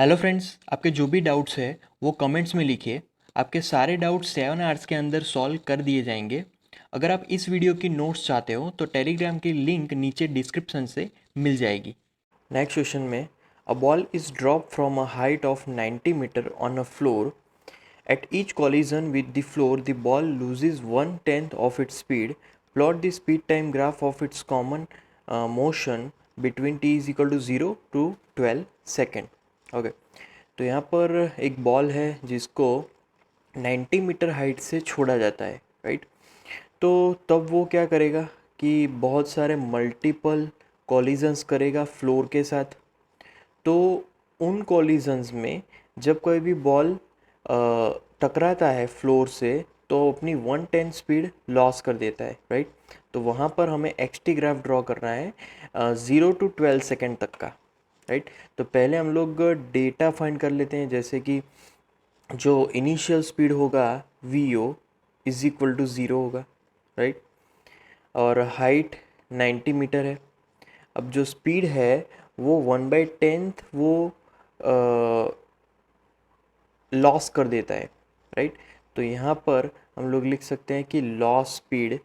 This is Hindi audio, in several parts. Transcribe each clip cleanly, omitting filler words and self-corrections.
हेलो फ्रेंड्स, आपके जो भी डाउट्स है वो कमेंट्स में लिखिए। आपके सारे डाउट्स 7 आवर्स के अंदर सॉल्व कर दिए जाएंगे। अगर आप इस वीडियो की नोट्स चाहते हो तो टेलीग्राम की लिंक नीचे डिस्क्रिप्शन से मिल जाएगी। नेक्स्ट क्वेश्चन में, a ball is drop from a height of 90 metre on a floor. At each collision with the floor, the ball loses 1/10 of its speed. Plot the speed time graph of its common motion between t is equal to 0 to 12 second. Okay, तो यहाँ पर एक बॉल है जिसको 90 मीटर हाइट से छोड़ा जाता है, राइट। तो तब वो क्या करेगा कि बहुत सारे मल्टीपल कॉलिजन्स करेगा फ्लोर के साथ। तो उन कॉलिजन्स में जब कोई भी बॉल टकराता है फ्लोर से तो अपनी 1/10 स्पीड लॉस कर देता है, राइट। तो वहाँ पर हमें एक्सटी ग्राफ ड्रॉ करना है 0 to 12 सेकेंड तक का, राइट। तो पहले हम लोग डेटा फाइंड कर लेते हैं, जैसे कि जो इनिशियल स्पीड होगा V O is equal to 0 होगा, राइट। और हाइट 90 मीटर है। अब जो स्पीड है वो 1/10 वो लॉस कर देता है, राइट। तो यहाँ पर हम लोग लिख सकते हैं कि loss speed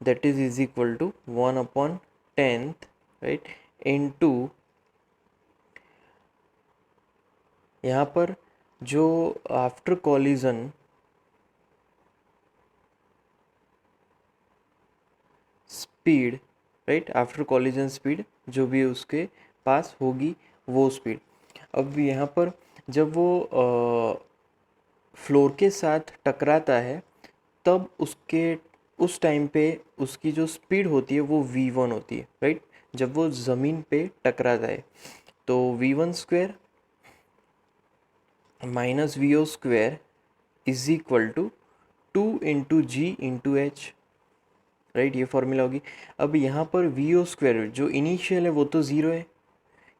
that is equal to 1/10, right, into यहाँ पर जो after collision speed, right, after collision speed जो भी उसके पास होगी वो स्पीड। अब यहाँ पर जब वो फ्लोर के साथ टकराता है तब उसके उस टाइम पे उसकी जो स्पीड होती है वो v1 होती है, राइट। जब वो ज़मीन पे टकराता है तो v1 square minus V O square is equal to 2 × g × h, right. ये फॉर्मूला होगी। अब यहाँ पर वी ओ स्क्वायर जो इनिशियल है वो तो ज़ीरो है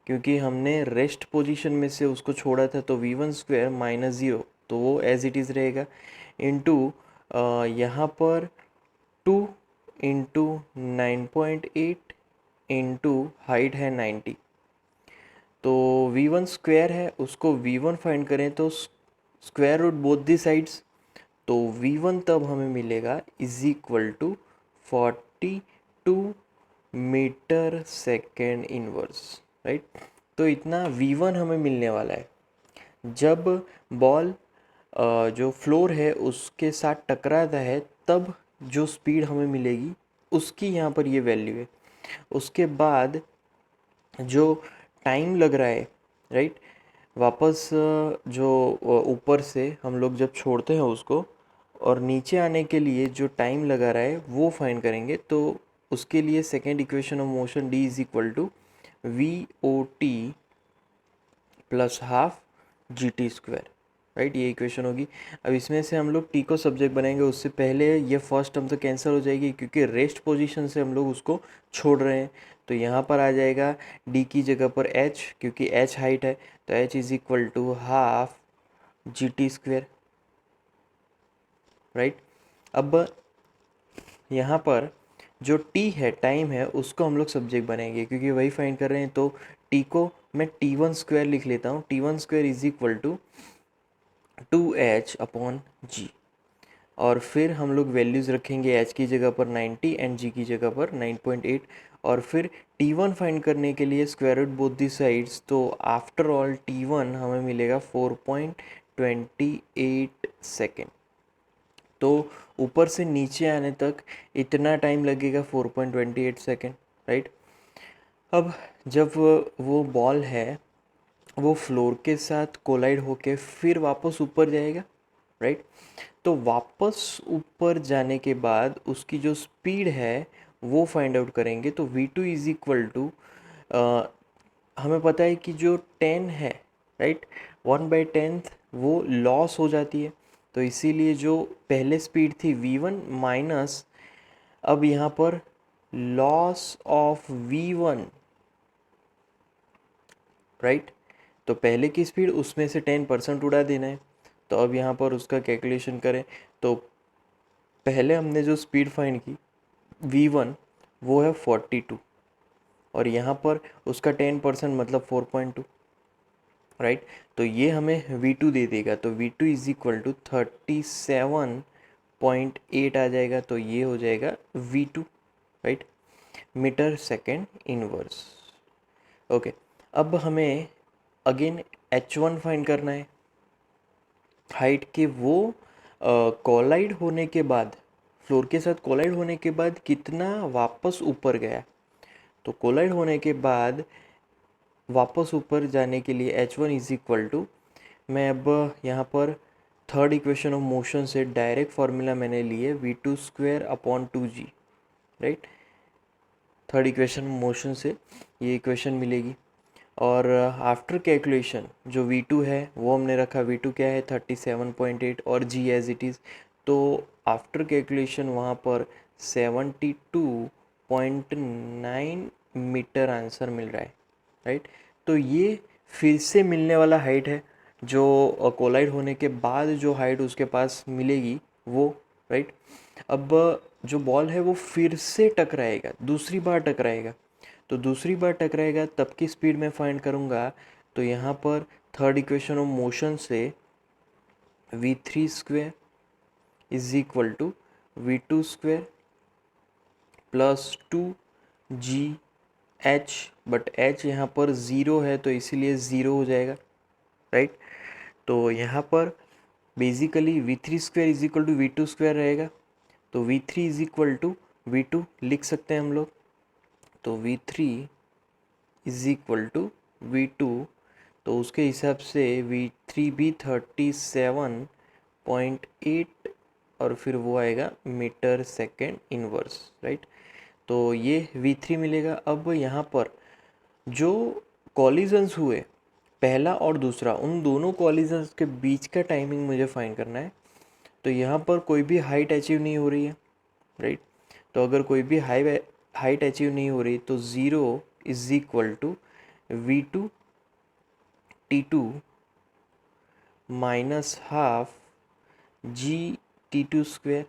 क्योंकि हमने रेस्ट पोजीशन में से उसको छोड़ा था, तो v1 स्क्वायर माइनस ज़ीरो तो वो एज इट इज़ रहेगा, इनटू यहाँ पर 2 × 9.8 इंटू हाइट है 90। तो v1 स्क्वायर है उसको v1 फाइंड करें तो square root both the sides, तो v1 तब हमें मिलेगा is equal to 42 metre second inverse, right. तो इतना v1 हमें मिलने वाला है जब बॉल जो फ्लोर है उसके साथ टकराता है, तब जो स्पीड हमें मिलेगी उसकी यहाँ पर ये वैल्यू है। उसके बाद जो टाइम लग रहा है, राइट, वापस जो ऊपर से हम लोग जब छोड़ते हैं उसको और नीचे आने के लिए जो टाइम लगा रहा है वो फाइंड करेंगे। तो उसके लिए second equation of motion D is equal to V O T plus half G T square, right. ये इक्वेशन होगी। अब इसमें से हम लोग टी को सब्जेक्ट बनाएंगे, उससे पहले ये फर्स्ट टर्म तो कैंसिल हो जाएगी क्योंकि रेस्ट पोजीशन से हम लोग उसको छोड़ रहे हैं। तो यहाँ पर आ जाएगा डी की जगह पर एच, क्योंकि एच हाइट है तो H is equal to half G T square, right. अब यहाँ पर जो टी है टाइम है उसको हम लोग सब्जेक्ट बनाएंगे क्योंकि वही फाइंड कर रहे हैं। तो टी को मैं t1 स्क्वायर लिख लेता हूँ। t1 square is equal to 2h/g। और फिर हम लोग वैल्यूज़ रखेंगे h की जगह पर 90 एंड g की जगह पर 9.8। और फिर t1 फाइंड करने के लिए square root both the sides, तो आफ्टर ऑल t1 हमें मिलेगा 4.28 सेकेंड। तो ऊपर से नीचे आने तक इतना टाइम लगेगा 4.28 सेकेंड, राइट। अब जब वो बॉल है वो फ्लोर के साथ कोलाइड होके फिर वापस ऊपर जाएगा, राइट। तो वापस ऊपर जाने के बाद उसकी जो स्पीड है वो फाइंड आउट करेंगे। तो v2 इज इक्वल टू, हमें पता है कि जो 10 है, राइट, 1/10 वो लॉस हो जाती है। तो इसीलिए जो पहले स्पीड थी v1 माइनस, अब यहाँ पर लॉस ऑफ v1, राइट। तो पहले की स्पीड उसमें से 10% उड़ा देना है। तो अब यहाँ पर उसका कैलकुलेशन करें तो पहले हमने जो स्पीड फाइंड की v1 वो है 42, और यहाँ पर उसका 10% मतलब 4.2, राइट। तो ये हमें V2 दे देगा, तो V2 इज इक्वल टू 37.8 आ जाएगा, तो ये हो जाएगा V2, right, metre second inverse. Okay, अब हमें अगेन H1 फाइंड करना है, हाइट के वो कोलाइड होने के बाद, फ्लोर के साथ कोलाइड होने के बाद कितना वापस ऊपर गया। तो कोलाइड होने के बाद वापस ऊपर जाने के लिए H1 इज इक्वल टू, मैं अब यहाँ पर थर्ड इक्वेशन ऑफ मोशन से डायरेक्ट फार्मूला मैंने लिए V2 square upon 2G, right. Third equation motion से ये इक्वेशन मिलेगी। और आफ्टर कैलकुलेशन जो V2 है वो हमने रखा, V2 क्या है 37.8 और G एज इट इज़, तो आफ्टर कैलकुलेशन वहाँ पर 72.9 मीटर आंसर मिल रहा है, राइट। तो ये फिर से मिलने वाला हाइट है, जो कोलाइड होने के बाद जो हाइट उसके पास मिलेगी वो, राइट। अब जो बॉल है वो फिर से टकराएगा, दूसरी बार टकराएगा, तो दूसरी बार टकराएगा तब की स्पीड में फाइंड करूँगा। तो यहाँ पर थर्ड इक्वेशन ऑफ मोशन से V3 square is equal to V2 square plus 2GH, but H यहाँ पर ज़ीरो है तो इसीलिए ज़ीरो हो जाएगा, राइट। तो यहाँ पर basically V3 square is equal to V2 square रहेगा, तो V3 is equal to V2 लिख सकते हैं हम लोग। तो V3 is equal to V2, तो उसके हिसाब से V3 भी 37.8 और फिर वो आएगा मीटर सेकेंड इनवर्स, राइट। तो ये V3 मिलेगा। अब यहाँ पर जो कॉलिजन्स हुए पहला और दूसरा, उन दोनों कॉलिजन्स के बीच का टाइमिंग मुझे फाइंड करना है। तो यहाँ पर कोई भी हाइट अचीव नहीं हो रही है, राइट। तो अगर कोई भी हाइट अचीव नहीं हो रही तो zero is equal to V2 T2 minus half G T2 square,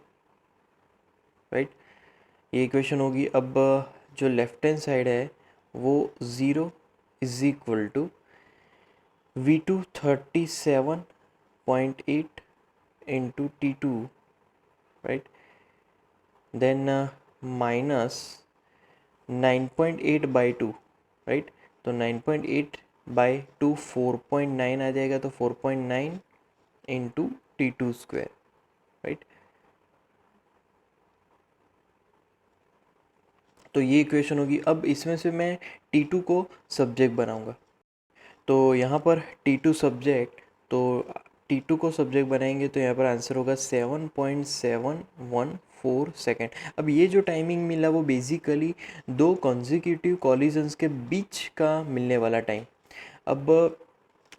right. ये इक्वेशन होगी। अब जो लेफ्ट हैंड साइड है वो zero is equal to V2 37.8 into T2, right, then minus 9.8 by 2, right. तो 9.8 बाई 2 4.9 आ जाएगा, तो 4.9 इंटू T2 स्क्वेयर, राइट। तो ये इक्वेशन होगी। अब इसमें से मैं T2 को सब्जेक्ट बनाऊंगा, तो यहाँ पर T2 सब्जेक्ट, तो T2 को सब्जेक्ट बनाएंगे तो यहाँ पर आंसर होगा 7.714 सेकेंड। अब ये जो टाइमिंग मिला वो बेसिकली दो कॉन्जिक्यूटिव कॉलिजन्स के बीच का मिलने वाला टाइम। अब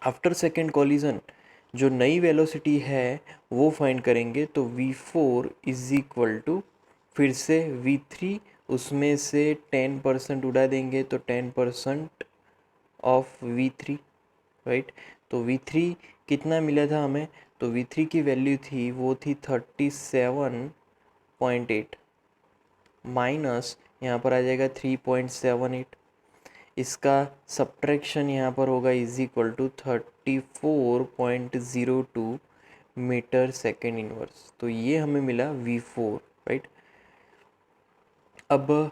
आफ्टर सेकेंड कॉलिजन जो नई वेलोसिटी है वो फाइंड करेंगे, तो V4 इज इक्वल टू फिर से V3, उसमें से 10% उड़ा देंगे तो 10% ऑफ V3, राइट। तो V3 कितना मिला था हमें, तो V3 की वैल्यू थी वो थी 37.8 माइनस यहाँ पर आ जाएगा 3.78, इसका सब्ट्रैक्शन यहाँ पर होगा is equal to 34.02 metre second inverse. तो ये हमें मिला V4, राइट। अब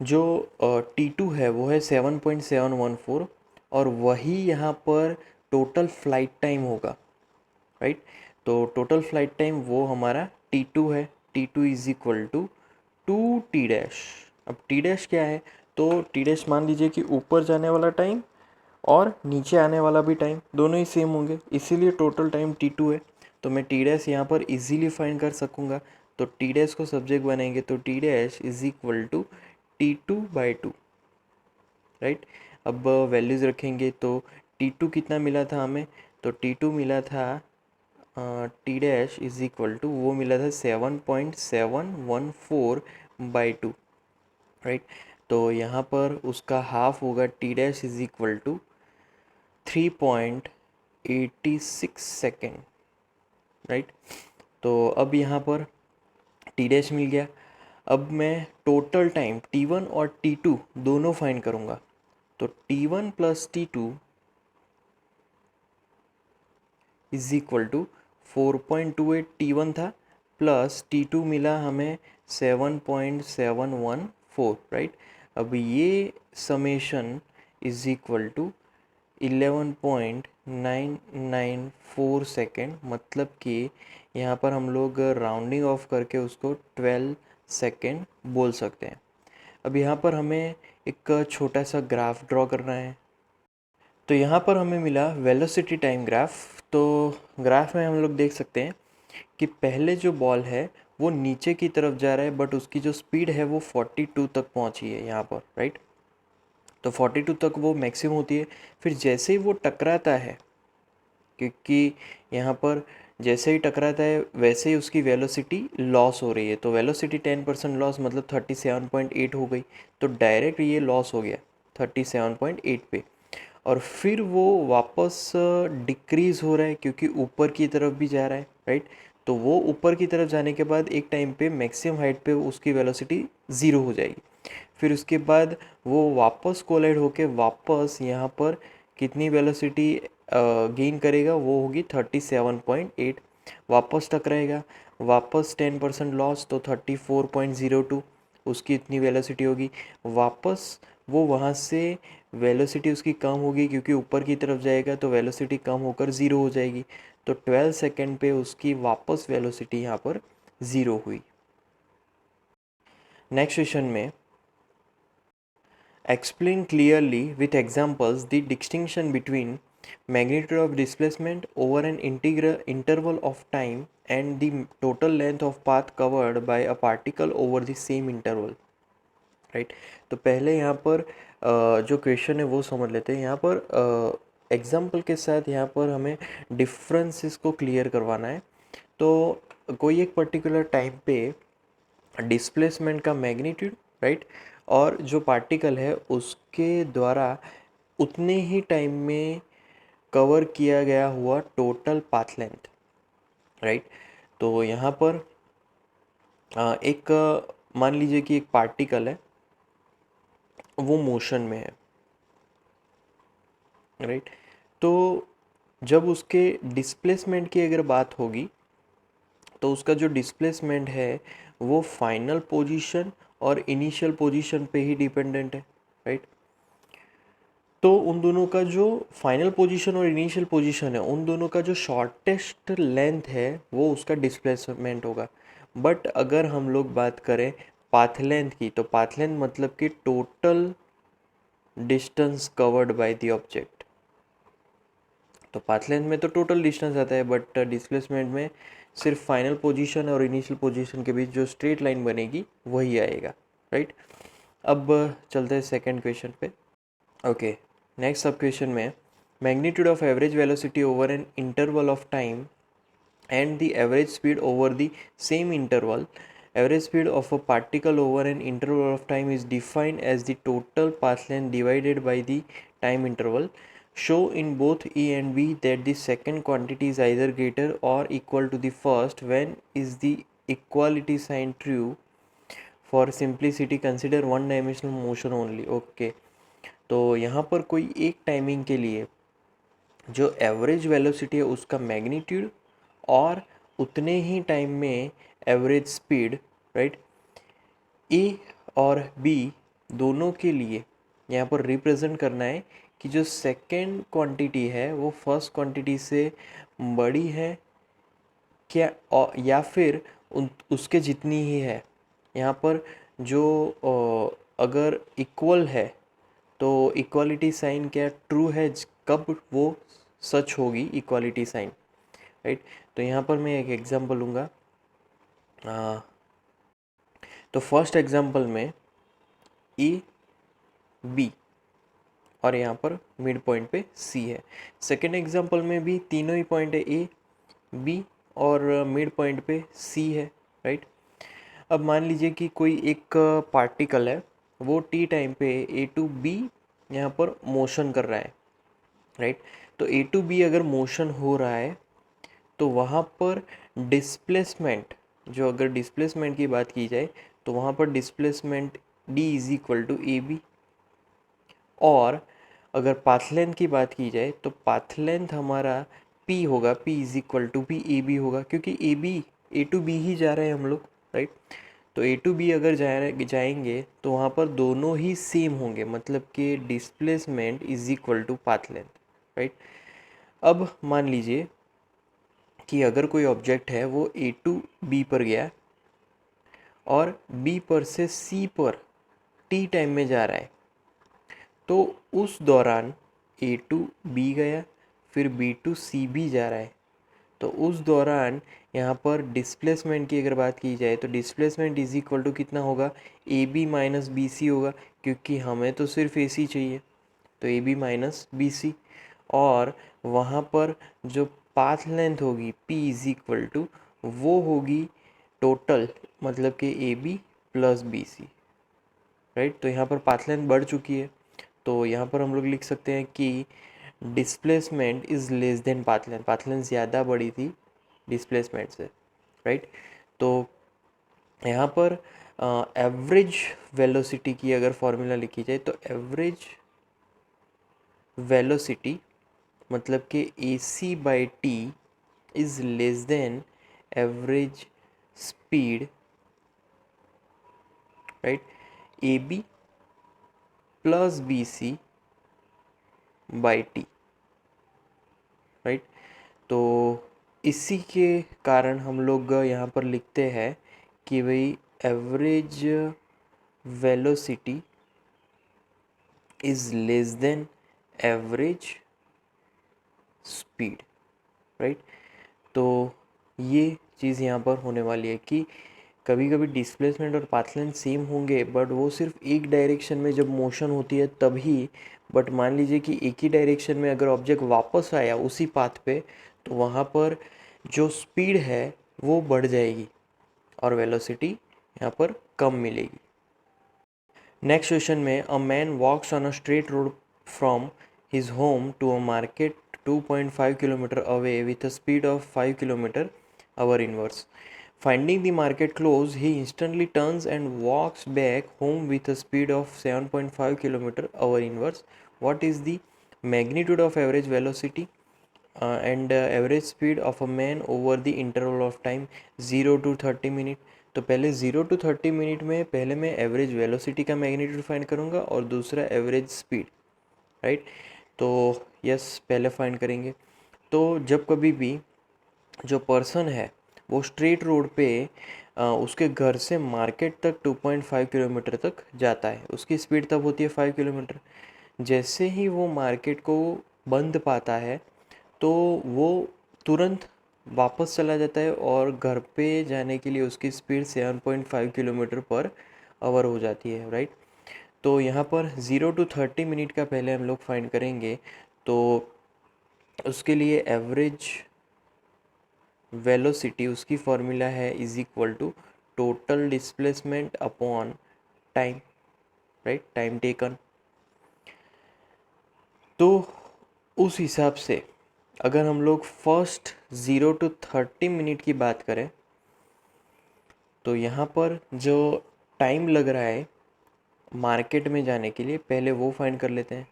जो T2 है वो है 7.714 और वही यहाँ पर टोटल फ्लाइट टाइम होगा, राइट। तो टोटल फ्लाइट टाइम वो हमारा T2 है, T2 is equal to 2T dash. अब T डैश क्या है, तो T डैश मान लीजिए कि ऊपर जाने वाला टाइम और नीचे आने वाला भी टाइम दोनों ही सेम होंगे, इसीलिए टोटल टाइम T2 है। तो मैं T डैश यहाँ पर इजीली फाइंड कर सकूँगा। तो T डैश को सब्जेक्ट बनाएंगे तो T dash is equal to T2 by 2, right. अब वैल्यूज़ रखेंगे तो T2 कितना मिला था हमें, तो T2 मिला था T dash is equal to वो मिला था 7.714 बाई 2, राइट। तो यहाँ पर उसका हाफ होगा T dash is equal to 3.86 second, right. तो अब यहाँ पर T डैश मिल गया। अब मैं टोटल टाइम T1 और T2 दोनों फाइंड करूँगा। तो T1 plus T2 is equal to 4.28 T1 था प्लस T2 मिला हमें 7.714, राइट। अब ये summation is equal to 11.994 second, मतलब कि यहाँ पर हम लोग राउंडिंग ऑफ करके उसको 12 सेकेंड बोल सकते हैं। अब यहाँ पर हमें एक छोटा सा ग्राफ ड्रॉ करना है। तो यहाँ पर हमें मिला वेलोसिटी टाइम ग्राफ। तो ग्राफ में हम लोग देख सकते हैं कि पहले जो बॉल है वो नीचे की तरफ जा रहा है, बट उसकी जो स्पीड है वो 42 तक पहुँची है यहाँ पर, राइट। तो 42 तक वो मैक्सिमम होती है। फिर जैसे ही वो टकराता है, क्योंकि यहाँ पर जैसे ही टकराता है वैसे ही उसकी वेलोसिटी लॉस हो रही है, तो वेलोसिटी 10% लॉस मतलब 37.8 हो गई। तो डायरेक्ट ये लॉस हो गया 37.8 पे। और फिर वो वापस डिक्रीज़ हो रहा है क्योंकि ऊपर की तरफ भी जा रहा है, राइट। तो वो ऊपर की तरफ जाने के बाद एक टाइम पे मैक्सिमम हाइट पे उसकी वेलोसिटी ज़ीरो हो जाएगी। फिर उसके बाद वो वापस कोलाइड होके वापस यहाँ पर कितनी वेलोसिटी गेन करेगा, वो होगी 37.8। वापस टकराएगा, वापस 10% लॉस, तो 34.02 उसकी इतनी वेलोसिटी होगी। वापस वो वहाँ से वेलोसिटी उसकी कम होगी क्योंकि ऊपर की तरफ जाएगा, तो वेलोसिटी कम होकर ज़ीरो हो जाएगी। तो 12 सेकेंड पे उसकी वापस वेलोसिटी यहाँ पर ज़ीरो हुई। नेक्स्ट क्वेश्चन में explain clearly with examples the distinction between magnitude of displacement over an interval of time and the total length of path covered by a particle over the same interval, right. तो पहले यहाँ पर जो क्वेश्चन है वो समझ लेते हैं। यहाँ पर एग्जाम्पल के साथ यहाँ पर हमें डिफरेंसेस को क्लियर करवाना है। तो कोई एक पर्टिकुलर टाइम पे डिस्प्लेसमेंट का मैग्नीट्यूड, राइट, और जो पार्टिकल है उसके द्वारा उतने ही टाइम में कवर किया गया हुआ टोटल पाथ लेंथ, राइट। तो यहाँ पर एक मान लीजिए कि एक पार्टिकल है, वो मोशन में है, राइट। तो जब उसके डिस्प्लेसमेंट की अगर बात होगी तो उसका जो डिस्प्लेसमेंट है वो फाइनल पोजीशन और इनिशियल पोजीशन पे ही डिपेंडेंट है, राइट। तो उन दोनों का जो फाइनल पोजीशन और इनिशियल पोजीशन है, उन दोनों का जो शॉर्टेस्ट लेंथ है वो उसका डिस्प्लेसमेंट होगा। बट अगर हम लोग बात करें पाथ लेंथ की, तो पाथ लेंथ मतलब कि total distance covered by the object. तो पाथ लेंथ में तो टोटल डिस्टेंस आता है, बट डिस्प्लेसमेंट में सिर्फ फाइनल पोजीशन और इनिशियल पोजीशन के बीच जो स्ट्रेट लाइन बनेगी वही आएगा, राइट। अब चलते हैं सेकंड क्वेश्चन पे। ओके, नेक्स्ट सब क्वेश्चन में magnitude of average velocity over an interval of time and the average speed over the same interval. Average speed of a particle over an interval of time is defined as the total path length divided by the time interval. Show in both A and B that the second quantity is either greater or equal to the first. When is the equality sign true? For simplicity consider one dimensional motion only. Okay, तो यहाँ पर कोई एक टाइमिंग के लिए जो एवरेज वेलोसिटी है उसका मैग्नीट्यूड और उतने ही टाइम में एवरेज स्पीड, राइट, ए और बी दोनों के लिए यहाँ पर रिप्रेजेंट करना है कि जो सेकेंड क्वांटिटी है वो फर्स्ट क्वांटिटी से बड़ी है क्या, या फिर उसके जितनी ही है। यहाँ पर जो अगर इक्वल है तो इक्वालिटी साइन क्या ट्रू है, कब वो सच होगी इक्वालिटी साइन, राइट। तो यहाँ पर मैं एक एग्जांपल लूँगा। तो फर्स्ट एग्जांपल में ए बी और यहाँ पर मिड पॉइंट पे सी है। सेकेंड एग्जांपल में भी तीनों ही पॉइंट है ए बी और मिड पॉइंट पे सी है, राइट। अब मान लीजिए कि कोई एक पार्टिकल है, वो टी टाइम पे ए टू बी यहाँ पर मोशन कर रहा है, राइट। तो ए टू बी अगर मोशन हो रहा है तो वहाँ पर डिस्प्लेसमेंट, जो अगर डिस्प्लेसमेंट की बात की जाए तो वहाँ पर displacement d is equal to A B. और अगर पाथ लेंथ की बात की जाए तो पाथ लेंथ हमारा p होगा, p is equal to P A B होगा, क्योंकि A B A to B ही जा रहे हैं हम लोग, राइट। तो ए टू बी अगर जाएंगे तो वहाँ पर दोनों ही सेम होंगे, मतलब कि displacement is equal to path length, right. अब मान लीजिए कि अगर कोई ऑब्जेक्ट है वो ए टू बी पर गया और बी पर से सी पर टी टाइम में जा रहा है, तो उस दौरान ए टू बी गया, फिर बी टू सी भी जा रहा है, तो उस दौरान यहाँ पर डिस्प्लेसमेंट की अगर बात की जाए तो डिस्प्लेसमेंट इज इक्वल टू कितना होगा, A B minus B C होगा, क्योंकि हमें तो सिर्फ ए सी चाहिए, तो A B minus B C. और वहाँ पर जो पाथ लेंथ होगी p इज इक्वल टू वो होगी टोटल, मतलब कि A B plus B C, right. तो यहाँ पर पाथ लेंथ बढ़ चुकी है, तो यहाँ पर हम लोग लिख सकते हैं कि displacement is less then path length, path length ज़्यादा बड़ी थी डिस्प्लेसमेंट से, राइट। तो यहाँ पर एवरेज वेलोसिटी की अगर फॉर्मूला लिखी जाए तो एवरेज वेलोसिटी मतलब कि A C by T is less than average speed, right, A B plus B C by T, right. तो इसी के कारण हम लोग यहाँ पर लिखते हैं कि भाई average velocity is less than average speed, right. तो ये चीज़ यहाँ पर होने वाली है कि कभी कभी डिस्प्लेसमेंट और पाथ लेंथ सेम होंगे, बट वो सिर्फ एक डायरेक्शन में जब मोशन होती है तभी। बट मान लीजिए कि एक ही डायरेक्शन में अगर ऑब्जेक्ट वापस आया उसी पाथ पे, तो वहाँ पर जो स्पीड है वो बढ़ जाएगी और वेलोसिटी यहाँ पर कम मिलेगी। नेक्स्ट क्वेश्चन में a man walks on a straight road from his home to a market 2.5 kilometre away with a speed of 5 kilometre hour inverse. Finding the market closed, he instantly turns and walks back home with a speed of 7.5 km hour inverse. What is the magnitude of average velocity and average speed of a man over the interval of time 0 to 30 minute? तो पहले 0 to 30 मिनट में पहले मैं एवरेज वेलोसिटी का मैग्नीट्यूड फाइंड करूँगा और दूसरा एवरेज स्पीड, राइट। तो यस, पहले फाइंड करेंगे। तो जब कभी भी जो पर्सन है वो स्ट्रेट रोड पे उसके घर से मार्केट तक 2.5 किलोमीटर तक जाता है, उसकी स्पीड तब होती है 5 किलोमीटर। जैसे ही वो मार्केट को बंद पाता है तो वो तुरंत वापस चला जाता है और घर पे जाने के लिए उसकी स्पीड 7.5 किलोमीटर पर आवर हो जाती है, राइट। तो यहाँ पर 0 to 30 मिनट का पहले हम लोग फाइंड करेंगे। तो उसके लिए एवरेज वेलोसिटी उसकी फॉर्मूला है is equal to total displacement upon time, right, time taken. तो उस हिसाब से अगर हम लोग फर्स्ट 0 to 30 मिनट की बात करें तो यहाँ पर जो टाइम लग रहा है मार्केट में जाने के लिए पहले वो फाइंड कर लेते हैं।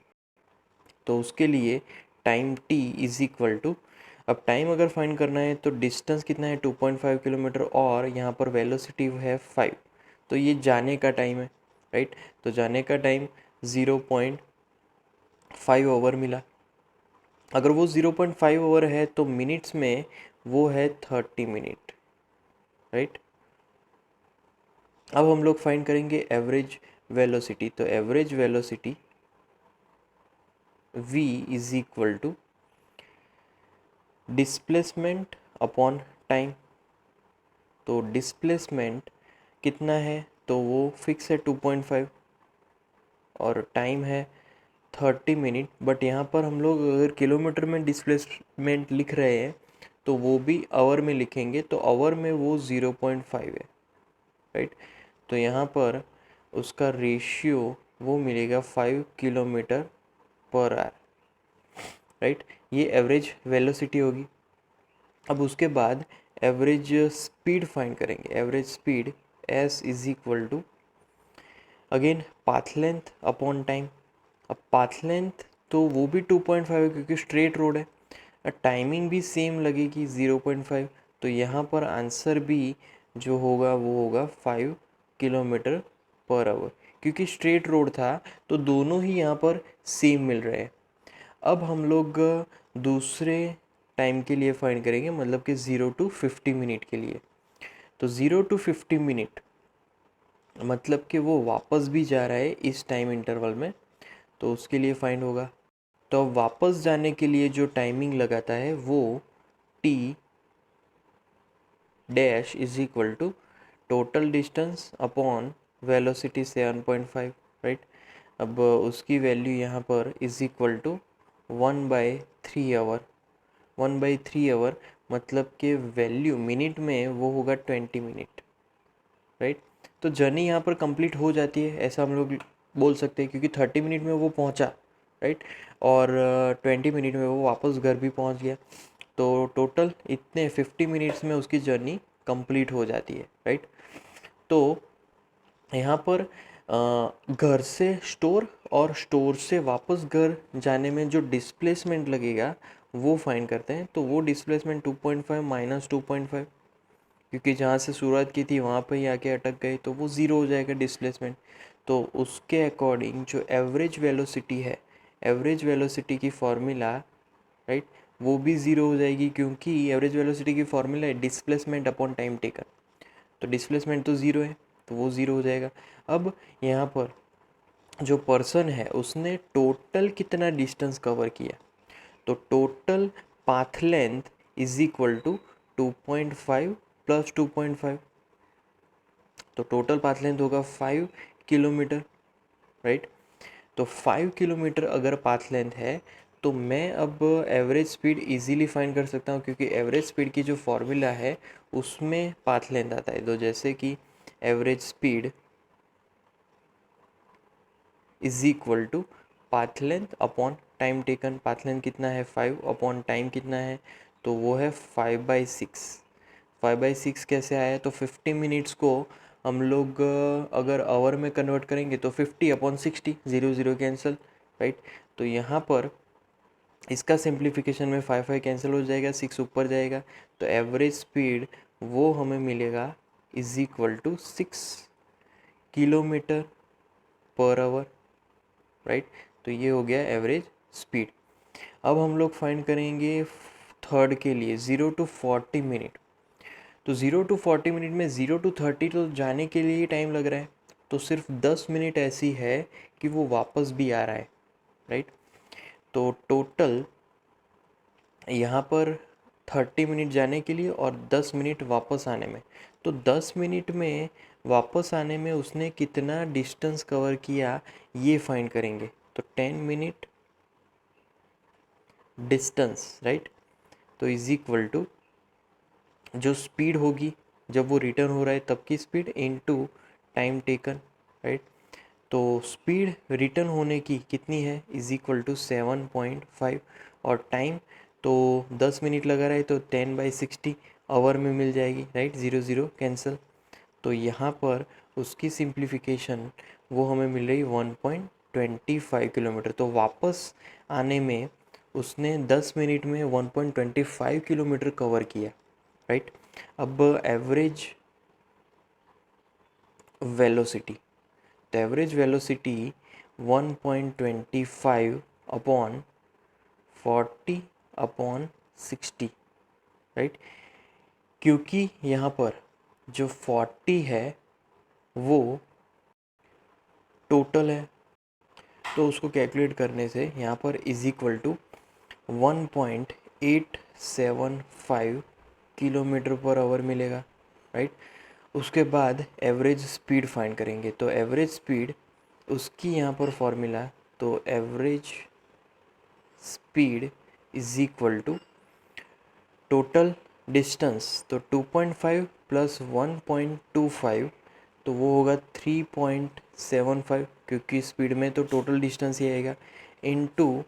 तो उसके लिए time t is equal to, अब टाइम अगर फाइंड करना है तो डिस्टेंस कितना है 2.5 किलोमीटर और यहाँ पर वेलोसिटी है 5, तो ये जाने का टाइम है, राइट। तो जाने का टाइम 0.5 ओवर मिला। अगर वो 0.5 ओवर है तो मिनट्स में वो है 30 मिनट, राइट। अब हम लोग फाइंड करेंगे एवरेज वेलोसिटी। तो average velocity v is equal to displacement upon time. तो डिस्प्लेसमेंट कितना है तो वो फिक्स है 2.5 और टाइम है 30 मिनट। बट यहाँ पर हम लोग अगर किलोमीटर में डिस्प्लेसमेंट लिख रहे हैं तो वो भी आवर में लिखेंगे, तो आवर में वो 0.5 है, राइट। तो यहाँ पर उसका रेशियो वो मिलेगा 5 किलोमीटर पर आवर, राइट। ये एवरेज वेलोसिटी होगी। अब उसके बाद एवरेज स्पीड फाइंड करेंगे। Average speed S is equal to again path length upon time. अब पाथ लेंथ तो वो भी 2.5 है क्योंकि स्ट्रेट रोड है। टाइमिंग भी सेम लगेगी 0.5, तो यहाँ पर आंसर भी जो होगा वो होगा 5 किलोमीटर पर आवर, क्योंकि स्ट्रेट रोड था तो दोनों ही यहाँ पर सेम मिल रहे हैं। अब हम लोग दूसरे टाइम के लिए फाइंड करेंगे, मतलब कि 0 to 50 मिनट के लिए। तो 0 to 50 मिनट मतलब कि वो वापस भी जा रहा है इस टाइम इंटरवल में, तो उसके लिए फाइंड होगा। तो अब वापस जाने के लिए जो टाइमिंग लगाता है वो T dash is equal to total distance upon velocity 7.5, right. अब उसकी वैल्यू यहाँ पर is equal to 1/3 hour. 1/3 hour मतलब कि वैल्यू मिनट में वो होगा 20 मिनट, राइट। तो जर्नी यहाँ पर कंप्लीट हो जाती है, ऐसा हम लोग बोल सकते हैं, क्योंकि 30 मिनट में वो पहुँचा, राइट, और 20 मिनट में वो वापस घर भी पहुँच गया। तो टोटल इतने 50 मिनट्स में उसकी जर्नी कंप्लीट हो जाती है, राइट। तो यहाँ पर घर से स्टोर और स्टोर से वापस घर जाने में जो डिस्प्लेसमेंट लगेगा वो फाइंड करते हैं। तो वो डिस्प्लेसमेंट 2.5 माइनस 2.5, क्योंकि जहाँ से शुरुआत की थी वहाँ पर ही आके अटक गए, तो वो ज़ीरो हो जाएगा डिस्प्लेसमेंट। तो उसके अकॉर्डिंग जो एवरेज वेलोसिटी है, एवरेज वेलोसिटी की फॉर्मूला, राइट, वो भी ज़ीरो हो जाएगी, क्योंकि एवरेज वेलोसिटी की फॉर्मूला है डिस्प्लेसमेंट अपॉन टाइम टेकन। तो डिस्प्लेसमेंट तो ज़ीरो है, तो वो ज़ीरो हो जाएगा। अब यहाँ पर जो पर्सन है उसने टोटल कितना डिस्टेंस कवर किया, तो total path length is equal to 2.5 plus 2.5, तो टोटल पाथ लेंथ होगा 5 किलोमीटर, राइट। तो 5 किलोमीटर अगर पाथ लेंथ है तो मैं अब एवरेज स्पीड इजीली फाइंड कर सकता हूँ, क्योंकि एवरेज स्पीड की जो फॉर्मूला है उसमें पाथ लेंथ आता है। तो जैसे कि average speed is equal to path length upon time taken. Path length कितना है 5 अपॉन टाइम कितना है, तो वो है 5/6। 5/6 कैसे आया, तो 50 मिनट्स को हम लोग अगर आवर में कन्वर्ट करेंगे तो 50/60, 0 0 कैंसिल, राइट। तो यहाँ पर इसका सिंप्लीफिकेशन में 5 कैंसिल हो जाएगा, 6 ऊपर जाएगा, तो एवरेज स्पीड वो हमें मिलेगा is equal to 6 kilometre per hour, right. तो ये हो गया एवरेज स्पीड। अब हम लोग फाइंड करेंगे थर्ड के लिए 0 to 40 मिनट। तो 0 to 40 मिनट में 0 to 30 तो जाने के लिए ही टाइम लग रहा है, तो सिर्फ 10 मिनट ऐसी है कि वो वापस भी आ रहा है, राइट। तो टोटल यहाँ पर 30 मिनट जाने के लिए और 10 मिनट वापस आने में, तो 10 मिनट में वापस आने में उसने कितना डिस्टेंस कवर किया ये फाइंड करेंगे। तो 10 मिनट डिस्टेंस, राइट, तो इज इक्वल टू जो स्पीड होगी जब वो रिटर्न हो रहा है तब की speed into time taken, right. तो स्पीड रिटर्न होने की कितनी है इज इक्वल टू 7.5, और टाइम तो 10 मिनट लगा रहा है तो 10/60 आवर में मिल जाएगी, राइट, 0 0 कैंसिल। तो यहाँ पर उसकी सिंप्लीफिकेशन वो हमें मिल रही 1.25 किलोमीटर। तो वापस आने में उसने 10 मिनट में 1.25 किलोमीटर कवर किया, राइट। अब एवरेज वेलोसिटी, तो एवरेज वेलोसिटी 1.25 अपॉन 40/60, राइट, क्योंकि यहाँ पर जो 40 है वो टोटल है, तो उसको कैलकुलेट करने से यहाँ पर is equal to 1.875 kilometre per hour मिलेगा, राइट। उसके बाद एवरेज स्पीड फाइंड करेंगे, तो एवरेज स्पीड उसकी यहाँ पर फॉर्मूला, तो average speed is equal to total distance, तो 2.5 प्लस 1.25, तो वो होगा 3.75, क्योंकि स्पीड में तो टोटल डिस्टेंस ही आएगा, इनटू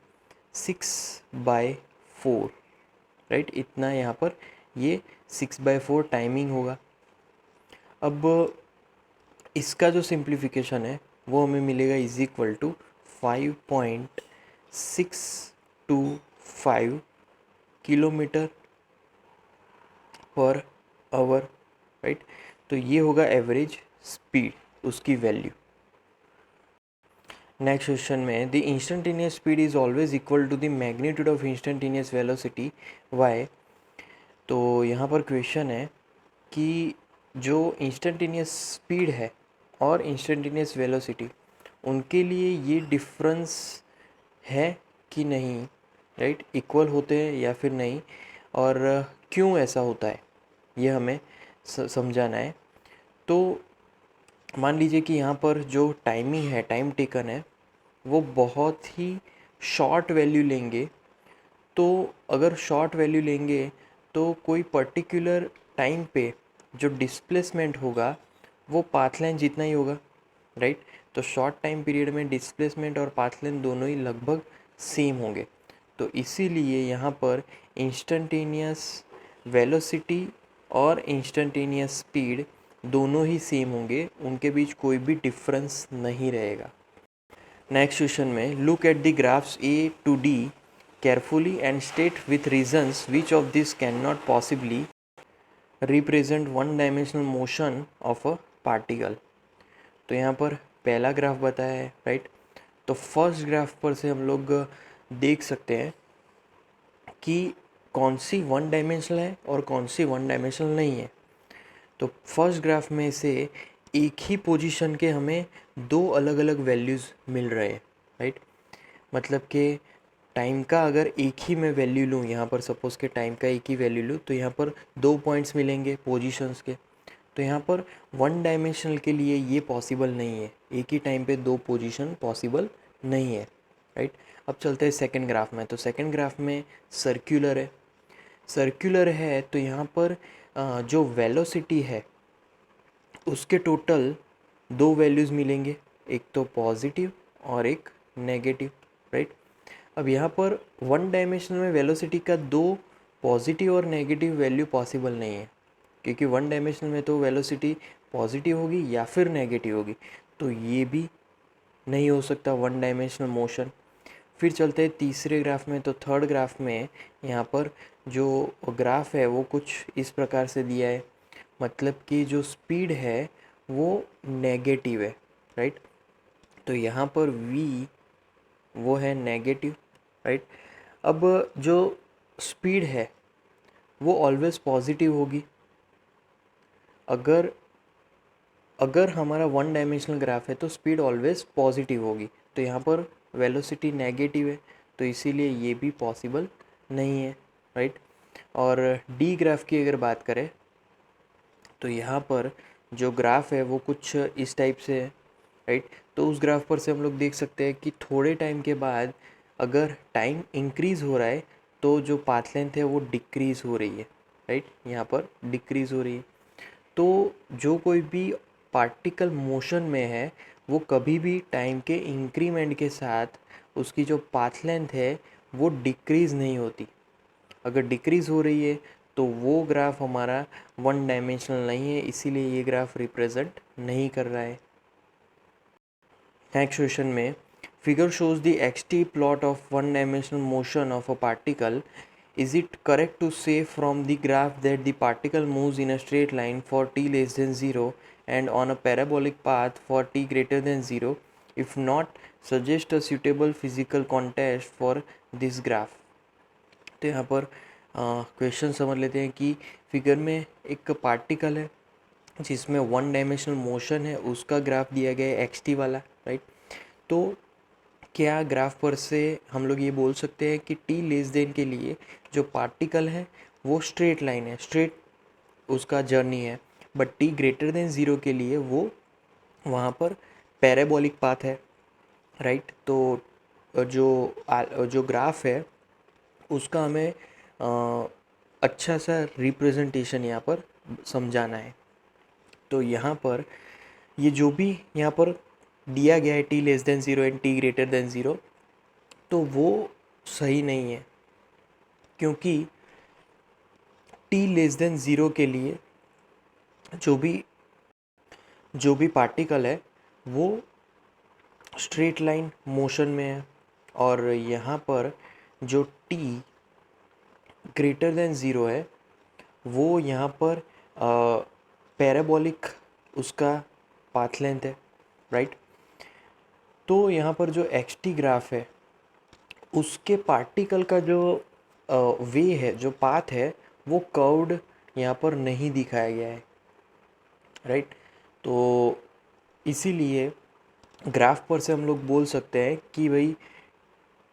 6/4, राइट। इतना यहाँ पर ये 6/4 टाइमिंग होगा। अब इसका जो सिंप्लीफिकेशन है वो हमें मिलेगा is equal to 5.625 kilometre per hour, right. तो ये होगा एवरेज स्पीड, उसकी वैल्यू। नेक्स्ट क्वेश्चन में the instantaneous speed is always equal to the magnitude of instantaneous velocity why. तो यहाँ पर क्वेश्चन है कि जो इंस्टेंटेनियस स्पीड है और इंस्टेंटेनियस वेलोसिटी, उनके लिए ये डिफरेंस है कि नहीं, राइट, इक्वल होते हैं या फिर नहीं, और क्यों ऐसा होता है ये हमें समझाना है। तो मान लीजिए कि यहाँ पर जो टाइमिंग है, टाइम टेकन है, वो बहुत ही शॉर्ट वैल्यू लेंगे। तो अगर शॉर्ट वैल्यू लेंगे तो कोई पर्टिकुलर टाइम पे जो डिस्प्लेसमेंट होगा वो पाथ लाइन जितना ही होगा, राइट। तो शॉर्ट टाइम पीरियड में डिस्प्लेसमेंट और पाथ लाइन दोनों ही लगभग सेम होंगे। तो इसीलिए यहाँ पर इंस्टेंटेनियस वेलोसिटी और इंस्टेंटेनियस स्पीड दोनों ही सेम होंगे, उनके बीच कोई भी डिफरेंस नहीं रहेगा। नेक्स्ट क्वेश्चन में look at the graphs A to D carefully and state with reasons which of this can not possibly represent one dimensional motion of a particle. तो यहाँ पर पहला ग्राफ बताया है, राइट। तो फर्स्ट ग्राफ पर से हम लोग देख सकते हैं कि कौन सी वन डायमेंशनल है और कौन सी वन डायमेंशनल नहीं है। तो फर्स्ट ग्राफ में से एक ही पोजीशन के हमें दो अलग अलग वैल्यूज़ मिल रहे हैं, राइट। मतलब कि टाइम का अगर एक ही मैं वैल्यू लूँ, यहाँ पर सपोज़ के टाइम का एक ही वैल्यू लूँ, तो यहाँ पर दो पॉइंट्स मिलेंगे पोजीशंस के। तो यहाँ पर वन डायमेंशनल के लिए ये पॉसिबल नहीं है, एक ही टाइम पे दो पोजीशन पॉसिबल नहीं है, राइट। अब चलते हैं सेकंड ग्राफ में। तो सेकंड ग्राफ में सर्कुलर है। सर्कुलर है तो यहाँ पर जो वेलोसिटी है उसके टोटल दो वैल्यूज़ मिलेंगे, एक तो पॉजिटिव और एक नेगेटिव, राइट। अब यहाँ पर वन डायमेंशनल में वेलोसिटी का दो पॉजिटिव और नेगेटिव वैल्यू पॉसिबल नहीं है, क्योंकि वन डायमेंशनल में तो वेलोसिटी पॉजिटिव होगी या फिर नेगेटिव होगी, तो ये भी नहीं हो सकता वन डायमेंशनल मोशन। फिर चलते हैं तीसरे ग्राफ में। तो थर्ड ग्राफ में यहाँ पर जो ग्राफ है वो कुछ इस प्रकार से दिया है, मतलब कि जो स्पीड है वो नेगेटिव है, राइट। तो यहाँ पर v वो है नेगेटिव, राइट। अब जो स्पीड है वो ऑलवेज पॉजिटिव होगी। अगर अगर हमारा वन डायमेंशनल ग्राफ है तो स्पीड ऑलवेज पॉजिटिव होगी। तो यहाँ पर वेलोसिटी नेगेटिव है, तो इसीलिए ये भी पॉसिबल नहीं है, राइट। और डी ग्राफ की अगर बात करें तो यहाँ पर जो ग्राफ है वो कुछ इस टाइप से है, राइट। तो उस ग्राफ पर से हम लोग देख सकते हैं कि थोड़े टाइम के बाद अगर टाइम इंक्रीज़ हो रहा है तो जो पाथ लेंथ है वो डिक्रीज़ हो रही है, राइट। यहाँ पर डिक्रीज़ हो रही है। तो जो कोई भी पार्टिकल मोशन में है वो कभी भी टाइम के इंक्रीमेंट के साथ उसकी जो पाथ लेंथ है वो डिक्रीज़ नहीं होती। अगर डिक्रीज़ हो रही है तो वो ग्राफ हमारा वन डायमेंशनल नहीं है, इसीलिए ये ग्राफ रिप्रेजेंट नहीं कर रहा है। नेक्स्ट क्वेश्चन में figure shows the XT plot of one dimensional motion of a particle. Is it correct to say from the graph that the particle moves in a straight line for t less than 0 and on a parabolic path for t greater than 0? If not, suggest a suitable physical context for this graph. तो यहाँ पर क्वेश्चन समझ लेते हैं कि फिगर में एक पार्टिकल है जिसमें वन डायमेंशनल मोशन है, उसका ग्राफ दिया गया है एक्स टी वाला, राइट। तो क्या ग्राफ पर से हम लोग ये बोल सकते हैं कि टी लेस देन के लिए जो पार्टिकल है वो स्ट्रेट लाइन है, स्ट्रेट उसका जर्नी है, but T greater than zero के लिए वो वहाँ पर पैराबोलिक पाथ है, राइट। तो जो ग्राफ है उसका हमें अच्छा सा रिप्रेजेंटेशन यहाँ पर समझाना है। तो यहाँ पर ये जो भी यहाँ पर दिया गया है T less than zero and T greater than zero, तो वो सही नहीं है, क्योंकि टी लेस देन ज़ीरो के लिए जो भी जो भी पार्टिकल है वो स्ट्रेट लाइन मोशन में है, और यहाँ पर जो t ग्रेटर देन ज़ीरो है वो यहाँ पर पैराबोलिक उसका पाथ लेंथ है, राइट। तो यहाँ पर जो एक्स टी ग्राफ है उसके पार्टिकल का जो वे है, जो पाथ है, वो कर्व्ड यहाँ पर नहीं दिखाया गया है, राइट। तो इसीलिए ग्राफ पर से हम लोग बोल सकते हैं कि भाई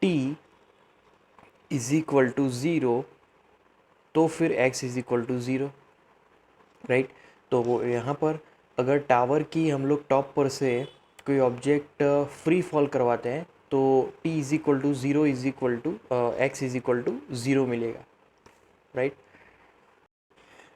t is equal to zero, तो फिर x is equal to zero, right. तो वो यहाँ पर अगर टावर की हम लोग टॉप पर से कोई ऑब्जेक्ट फ्री फॉल करवाते हैं तो t is equal to zero is equal to x is equal to zero मिलेगा, राइट।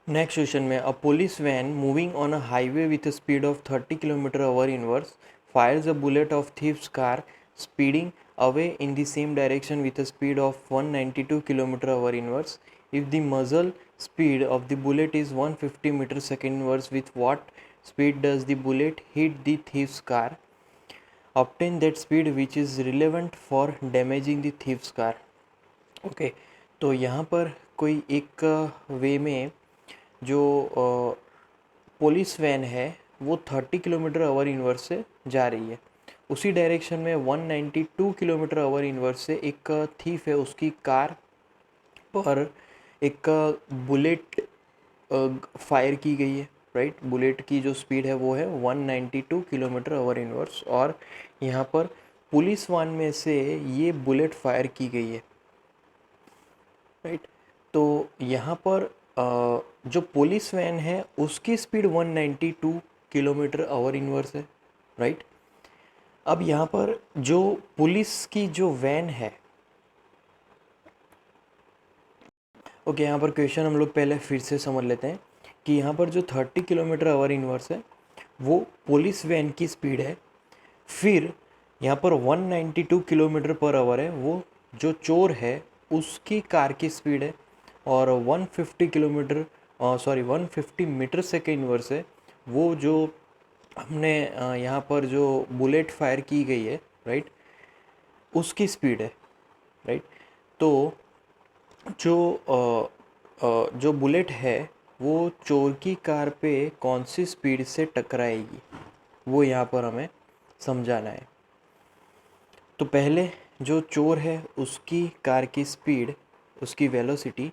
नेक्स्ट क्वेश्चन में a police van moving on a highway with a speed of 30 km/h inverse fires a bullet of thief's car speeding away in the same direction with a speed of 192 km/h inverse. If the muzzle speed of the bullet is 150 meters second inverse, with what speed does the bullet hit the thief's car? Obtain that speed which is relevant for damaging the thief's car. Okay, तो यहाँ पर कोई एक वे में जो पुलिस वैन है वो 30 km/h इनवर्स से जा रही है, उसी डायरेक्शन में 192 km/h इनवर्स से एक थीफ है उसकी कार पर एक बुलेट फायर की गई है, राइट। बुलेट की जो स्पीड है वो है 192 km/h इनवर्स, और यहाँ पर पुलिस वान में से ये बुलेट फायर की गई है, राइट। तो यहाँ पर जो पुलिस वैन है उसकी स्पीड 192 km/h इनवर्स है, राइट। अब यहाँ पर जो पुलिस की जो वैन है, ओके, यहाँ पर क्वेश्चन हम लोग पहले फिर से समझ लेते हैं कि यहाँ पर जो 30 km/h इनवर्स है वो पुलिस वैन की स्पीड है, फिर यहाँ पर 192 km/h है वो जो चोर है उसकी कार की स्पीड है, और 150 मीटर सेकेंड इनवर्स है वो जो हमने यहाँ पर जो बुलेट फायर की गई है, राइट, उसकी स्पीड है, राइट। तो जो जो बुलेट है वो चोर की कार पे कौन सी स्पीड से टकराएगी वो यहाँ पर हमें समझाना है। तो पहले जो चोर है उसकी कार की स्पीड, उसकी वेलोसिटी,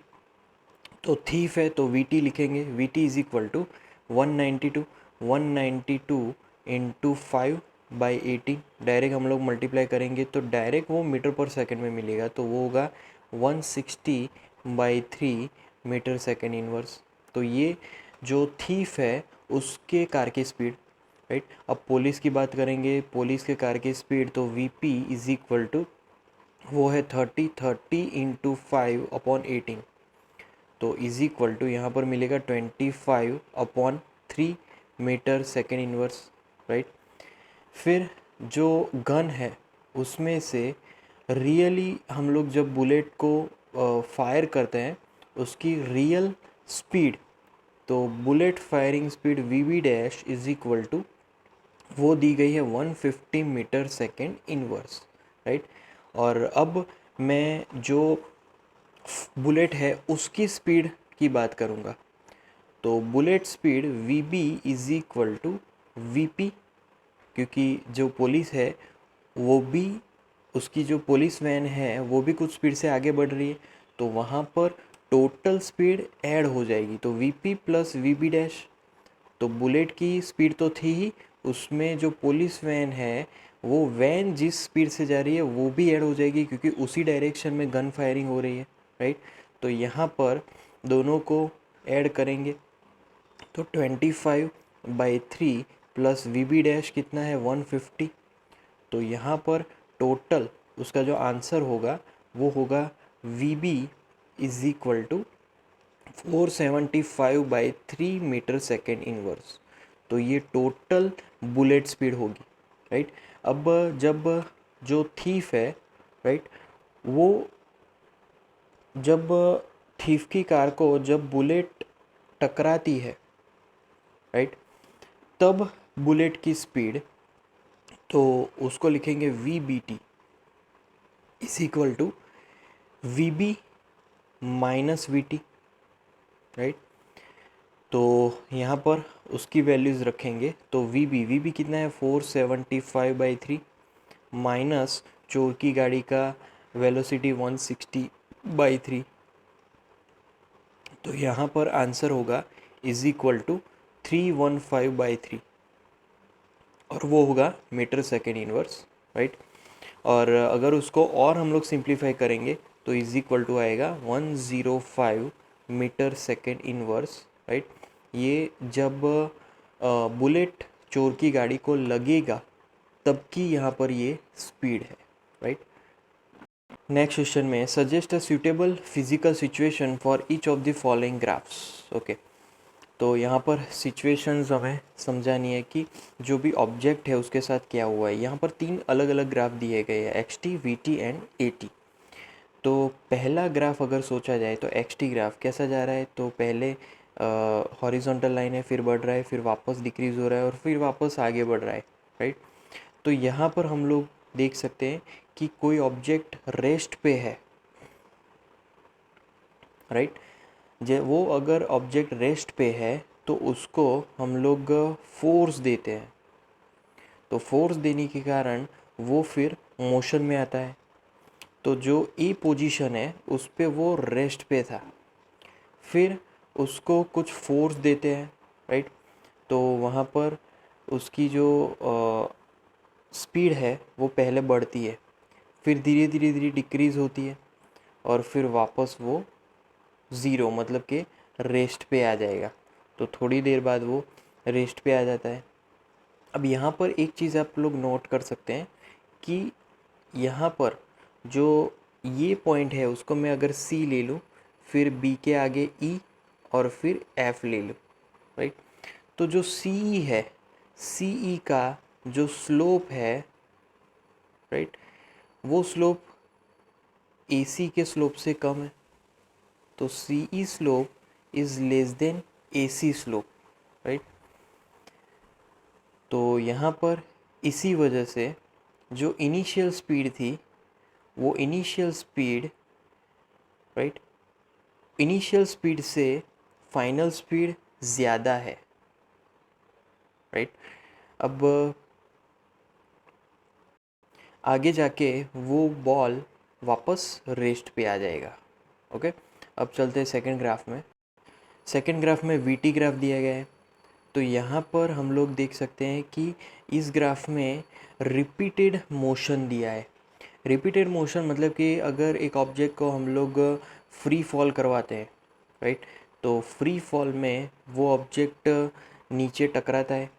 तो थीफ है तो वी लिखेंगे, V T is equal to 192 into 5/18, direct हम लोग मल्टीप्लाई करेंगे तो डायरेक्ट वो मीटर पर सेकंड में मिलेगा, तो वो होगा 160/3 मीटर सेकंड इनवर्स। तो ये जो थीफ है उसके कार की स्पीड, राइट। अब पुलिस की बात करेंगे, पुलिस के कार की स्पीड, तो V P is equal to वो है 30 इंटू 5/18, तो इज इक्वल टू यहाँ पर मिलेगा 25/3 मीटर सेकेंड इनवर्स, राइट। फिर जो गन है उसमें से रियली हम लोग जब बुलेट को फायर करते हैं उसकी रियल स्पीड, तो bullet firing speed V B dash is equal to वो दी गई है 150 मीटर सेकेंड इनवर्स, राइट। और अब मैं जो बुलेट है उसकी स्पीड की बात करूँगा, तो bullet speed V B is equal to V P, क्योंकि जो पुलिस है वो भी, उसकी जो पुलिस वैन है वो भी कुछ स्पीड से आगे बढ़ रही है, तो वहाँ पर टोटल स्पीड ऐड हो जाएगी, तो V P plus V B dash, तो बुलेट की स्पीड तो थी ही, उसमें जो पुलिस वैन है वो वैन जिस स्पीड से जा रही है वो भी ऐड हो जाएगी क्योंकि उसी डायरेक्शन में गन फायरिंग हो रही है, राइट। तो यहाँ पर दोनों को ऐड करेंगे तो 25/3 प्लस वी बी डैश कितना है 150, तो यहाँ पर टोटल उसका जो आंसर होगा वो होगा V B is equal to 475/3 metre second inverse, तो ये टोटल बुलेट स्पीड होगी, राइट। अब जब जो थीफ है, राइट, वो जब थीफ की कार को जब बुलेट टकराती है, राइट, तब बुलेट की स्पीड, तो उसको लिखेंगे V B T is equal to V B minus V T, right. तो यहाँ पर उसकी वैल्यूज़ रखेंगे, तो वी बी कितना है 475/3 माइनस चोर की गाड़ी का वेलोसिटी 160/3, तो यहाँ पर आंसर होगा इज इक्वल टू 315/3 और वो होगा मीटर सेकेंड इनवर्स, राइट। और अगर उसको और हम लोग सिंप्लीफाई करेंगे तो इज इक्वल टू आएगा 105 मीटर सेकेंड इनवर्स, राइट। ये जब बुलेट चोर की गाड़ी को लगेगा तब की यहाँ पर ये स्पीड है, राइट। नेक्स्ट क्वेश्चन में suggest a suitable physical situation for each of the following graphs, okay. तो यहाँ पर सिचुएशंस हमें समझानी है कि जो भी ऑब्जेक्ट है उसके साथ क्या हुआ है। यहाँ पर 3 अलग अलग ग्राफ दिए गए हैं, x T, we T and A T. तो पहला ग्राफ अगर सोचा जाए तो एक्स टी ग्राफ कैसा जा रहा है, तो पहले हॉरिजॉन्टल लाइन है, फिर बढ़ रहा है, फिर वापस डिक्रीज़ हो रहा है और फिर वापस आगे बढ़ रहा है, राइट। तो यहाँ पर हम लोग देख सकते हैं कि कोई ऑब्जेक्ट रेस्ट पे है, राइट। वो अगर ऑब्जेक्ट रेस्ट पे है तो उसको हम लोग फोर्स देते हैं, तो फोर्स देने के कारण वो फिर मोशन में आता है। तो जो ए पोजीशन है उस पे वो रेस्ट पे था, फिर उसको कुछ फोर्स देते हैं, राइट। तो वहाँ पर उसकी जो स्पीड है वो पहले बढ़ती है, फिर धीरे धीरे धीरे डिक्रीज़ होती है और फिर वापस वो ज़ीरो मतलब कि रेस्ट पे आ जाएगा। तो थोड़ी देर बाद वो रेस्ट पे आ जाता है। अब यहाँ पर एक चीज़ आप लोग नोट कर सकते हैं कि यहाँ पर जो ये पॉइंट है उसको मैं अगर सी ले लूँ, फिर बी के आगे ई और फिर एफ ले लूँ, राइट। तो जो सी है, सी ई का जो स्लोप है, राइट, वो स्लोप ए सी के स्लोप से कम है। तो C E slope is less than A C slope, right. तो यहाँ पर इसी वजह से जो इनिशियल स्पीड थी वो initial speed, right, initial speed से फाइनल स्पीड ज़्यादा है, राइट। अब आगे जाके वो बॉल वापस रेस्ट पे आ जाएगा, ओके। अब चलते हैं सेकंड ग्राफ में। सेकंड ग्राफ में वीटी ग्राफ दिया गया है। तो यहाँ पर हम लोग देख सकते हैं कि इस ग्राफ में रिपीटेड मोशन दिया है। रिपीटेड मोशन मतलब कि अगर एक ऑब्जेक्ट को हम लोग फ्री फॉल करवाते हैं, राइट, तो फ्री फॉल में वो ऑब्जेक्ट नीचे टकराता है,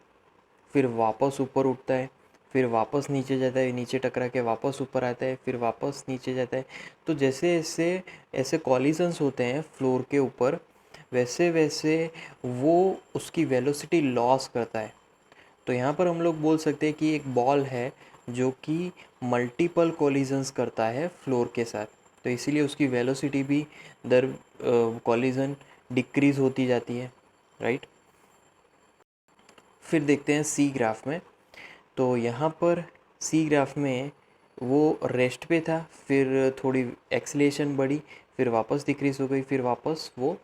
फिर वापस ऊपर उठता है, फिर वापस नीचे जाता है, नीचे टकरा के वापस ऊपर आता है, फिर वापस नीचे जाता है। तो जैसे ऐसे ऐसे कॉलिजन्स होते हैं फ्लोर के ऊपर, वैसे वैसे वो उसकी वेलोसिटी लॉस करता है। तो यहाँ पर हम लोग बोल सकते हैं कि एक बॉल है जो कि मल्टीपल कॉलिजन्स करता है फ्लोर के साथ, तो इसीलिए उसकी वेलोसिटी भी दर कॉलिजन डिक्रीज़ होती जाती है, राइट। फिर देखते हैं सी ग्राफ में। तो यहाँ पर सी ग्राफ में वो रेस्ट पे था, फिर थोड़ी एक्सीलेशन बढ़ी, फिर वापस डिक्रीज़ हो गई, फिर वापस वो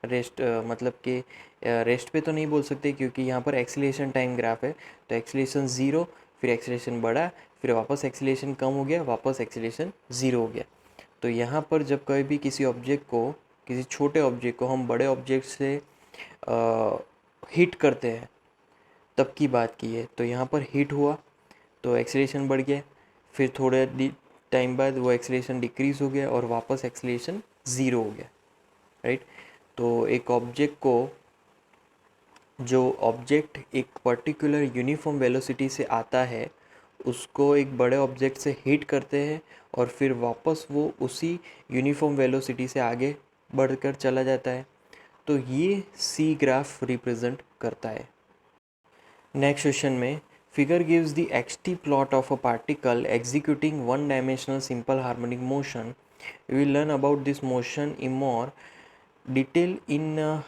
रेस्ट मतलब कि रेस्ट पे तो नहीं बोल सकते क्योंकि यहाँ पर एक्सीलेशन टाइम ग्राफ है। तो एक्सीलेशन ज़ीरो, फिर एक्सीलेशन बढ़ा, फिर वापस एक्सीलेशन कम हो गया, वापस एक्सीलेशन ज़ीरो हो गया। तो यहाँ पर जब कभी भी किसी ऑब्जेक्ट को, किसी छोटे ऑब्जेक्ट को हम बड़े ऑब्जेक्ट से हिट करते हैं तब की बात की है। तो यहाँ पर हिट हुआ तो एक्सीलेशन बढ़ गया, फिर थोड़े टाइम बाद वो एक्सीलेशन डिक्रीज़ हो गया और वापस एक्सीलेशन ज़ीरो हो गया, राइट। तो एक ऑब्जेक्ट को, जो ऑब्जेक्ट एक पर्टिकुलर यूनिफॉर्म वेलोसिटी से आता है उसको एक बड़े ऑब्जेक्ट से हिट करते हैं और फिर वापस वो उसी यूनिफॉर्म वेलोसिटी से आगे बढ़कर चला जाता है। तो ये सी ग्राफ रिप्रेजेंट करता है। नेक्स्ट क्वेश्चन में figure gives the xt plot of a particle executing one dimensional simple harmonic motion. We will learn about this motion in more detail in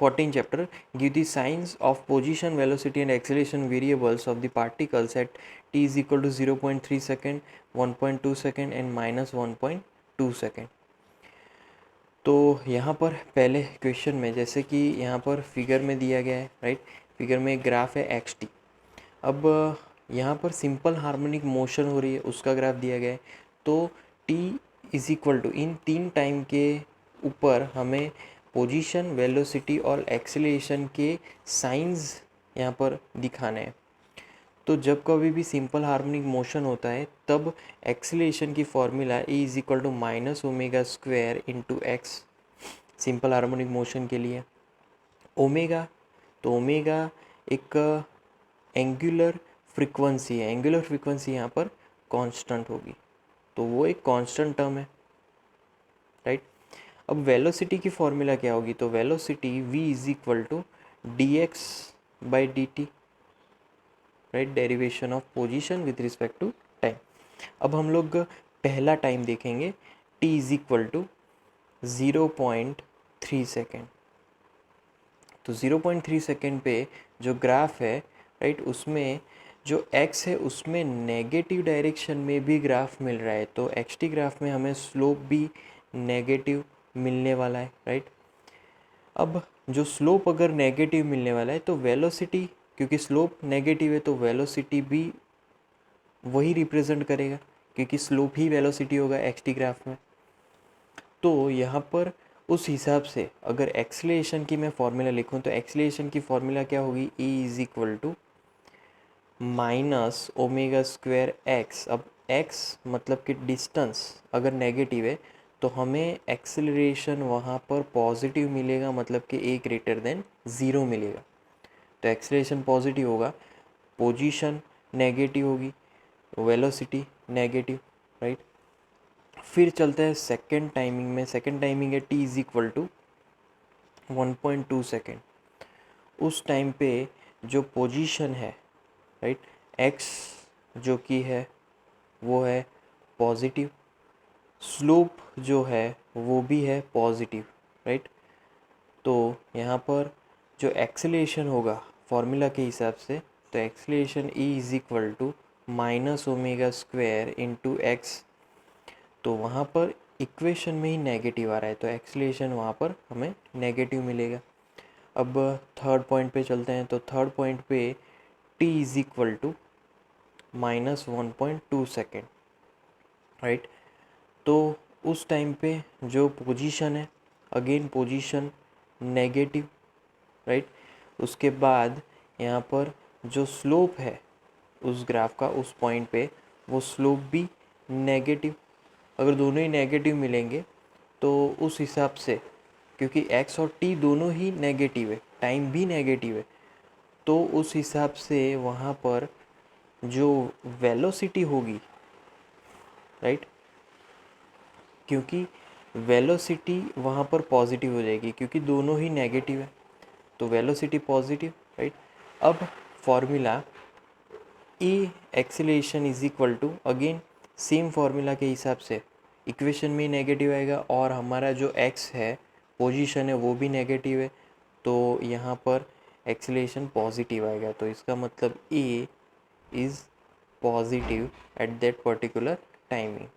14 chapter, give the signs of position, velocity and acceleration variables of the particles at t is equal to 0.3 second, 1.2 second and -1.2 second. तो यहाँ पर पहले क्वेश्चन में जैसे कि यहाँ पर फिगर में दिया गया है, राइट, फिगर में एक ग्राफ है एक्स टी. अब यहाँ पर सिंपल हार्मोनिक मोशन हो रही है, उसका ग्राफ दिया गया है. तो t इज इक्वल टू इन 3 टाइम के ऊपर हमें पोजीशन, वेलोसिटी और एक्सीलरेशन के साइंस यहाँ पर दिखाने हैं. तो जब कभी भी सिंपल हार्मोनिक मोशन होता है तब एक्सीलरेशन की formula e is equal to -ω² into X simple harmonic motion के लिए. ओमेगा, तो ओमेगा एक एंगुलर फ्रीक्वेंसी है, एंगुलर फ्रीक्वेंसी यहाँ पर कांस्टेंट होगी, तो वो एक कांस्टेंट टर्म है, राइट. अब वेलोसिटी की फॉर्मूला क्या होगी, तो velocity v is equal to dx/dt, right, derivation of position with respect to time. अब हम लोग पहला टाइम देखेंगे, t is equal to 0.3 second. तो 0.3 सेकेंड पे जो ग्राफ है, राइट, उसमें जो x है उसमें नेगेटिव डायरेक्शन में भी ग्राफ मिल रहा है. तो xt ग्राफ में हमें स्लोप भी नेगेटिव मिलने वाला है, राइट. अब जो स्लोप अगर नेगेटिव मिलने वाला है तो वेलोसिटी, क्योंकि स्लोप नेगेटिव है तो वेलोसिटी भी वही रिप्रेजेंट करेगा, क्योंकि स्लोप ही वेलोसिटी होगा xt ग्राफ में. तो यहाँ पर उस हिसाब से अगर एक्सीलरेशन की मैं फॉर्मूला लिखूँ तो एक्सीलरेशन की फॉर्मूला क्या होगी, e is equal to -ω²x. अब x मतलब कि डिस्टेंस अगर नेगेटिव है तो हमें एक्सीलरेशन वहाँ पर पॉजिटिव मिलेगा, मतलब कि a ग्रेटर देन 0 मिलेगा. तो एक्सीलरेशन पॉजिटिव होगा, पोजीशन नेगेटिव होगी, वेलोसिटी नेगेटिव, राइट. फिर चलते हैं सेकेंड टाइमिंग में. सेकेंड टाइमिंग है t is equal to 1.2 second. उस टाइम पे जो पोजीशन है, राइट, x जो कि है वो है पॉजिटिव, स्लोप जो है वो भी है पॉजिटिव, राइट. तो यहाँ पर जो एक्सीलरेशन होगा फॉर्मूला के हिसाब से, तो acceleration e is equal to -ω² into X. तो वहाँ पर इक्वेशन में ही नेगेटिव आ रहा है तो एक्सीलरेशन वहाँ पर हमें नेगेटिव मिलेगा. अब थर्ड पॉइंट पे चलते हैं. तो थर्ड पॉइंट पे t is equal to -1.2 second, right. तो उस टाइम पे जो पोजीशन है, अगेन पोजीशन नेगेटिव, राइट. उसके बाद यहाँ पर जो स्लोप है उस ग्राफ का उस पॉइंट पे, वो स्लोप भी नेगेटिव. अगर दोनों ही नेगेटिव मिलेंगे तो उस हिसाब से, क्योंकि x और t दोनों ही नेगेटिव है, टाइम भी नेगेटिव है, तो उस हिसाब से वहाँ पर जो वेलोसिटी होगी, राइट, क्योंकि वेलोसिटी वहाँ पर पॉजिटिव हो जाएगी क्योंकि दोनों ही नेगेटिव है, तो वेलोसिटी पॉजिटिव, राइट. अब formula e acceleration is equal to, again same formula के हिसाब से इक्वेशन में नेगेटिव आएगा और हमारा जो x है, पोजीशन है, वो भी नेगेटिव है, तो यहाँ पर एक्सीलरेशन पॉजिटिव आएगा. तो इसका मतलब a is positive at that particular timing.